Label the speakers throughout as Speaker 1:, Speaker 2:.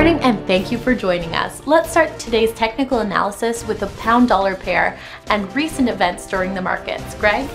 Speaker 1: morning and thank you for joining us. Let's start today's technical analysis with the pound-dollar pair and recent events during the markets. Greg?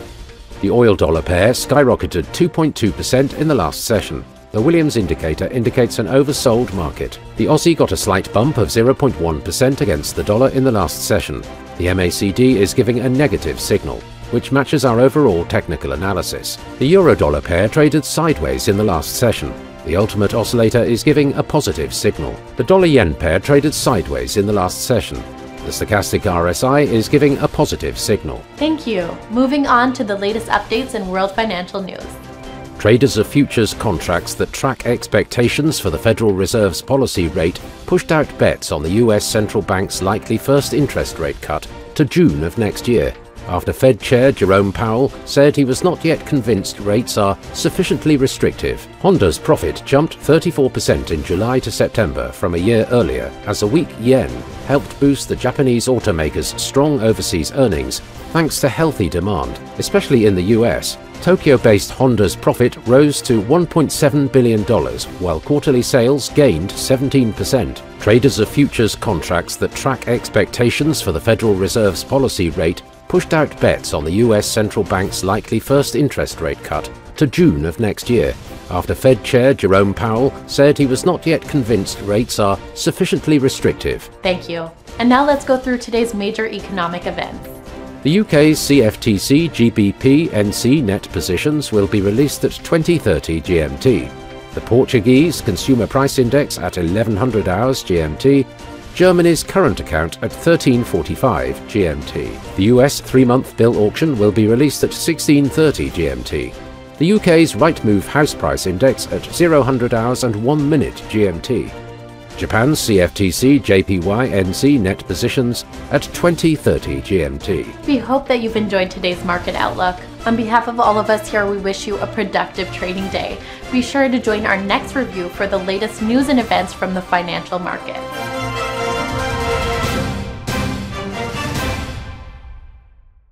Speaker 2: The oil-dollar pair skyrocketed 2.2% in the last session. The Williams indicator indicates an oversold market. The Aussie got a slight bump of 0.1% against the dollar in the last session. The MACD is giving a negative signal, which matches our overall technical analysis. The euro-dollar pair traded sideways in the last session. The ultimate oscillator is giving a positive signal. The dollar-yen pair traded sideways in the last session. The stochastic RSI is giving a positive signal.
Speaker 1: Thank you. Moving on to the latest updates in world financial news.
Speaker 2: Traders of futures contracts that track expectations for the Federal Reserve's policy rate pushed out bets on the US central bank's likely first interest rate cut to June of next year, after Fed Chair Jerome Powell said he was not yet convinced rates are sufficiently restrictive. Honda's profit jumped 34% in July to September from a year earlier, as a weak yen helped boost the Japanese automaker's strong overseas earnings thanks to healthy demand, especially in the US. Tokyo-based Honda's profit rose to $1.7 billion, while quarterly sales gained 17%. Traders of futures contracts that track expectations for the Federal Reserve's policy rate pushed out bets on the US central bank's likely first interest rate cut to June of next year, after Fed Chair Jerome Powell said he was not yet convinced rates are sufficiently restrictive.
Speaker 1: Thank you. And now let's go through today's major economic events.
Speaker 2: The UK's CFTC GBP NC net positions will be released at 20:30 GMT. The Portuguese Consumer Price Index at 1100 hours GMT. Germany's current account at 13:45 GMT. The US 3-month bill auction will be released at 16:30 GMT. The UK's Rightmove House Price Index at 00 hours and 1 minute GMT. Japan's CFTC JPY NC net positions at 20:30 GMT.
Speaker 1: We hope that you've enjoyed today's market outlook. On behalf of all of us here, we wish you a productive trading day. Be sure to join our next review for the latest news and events from the financial market.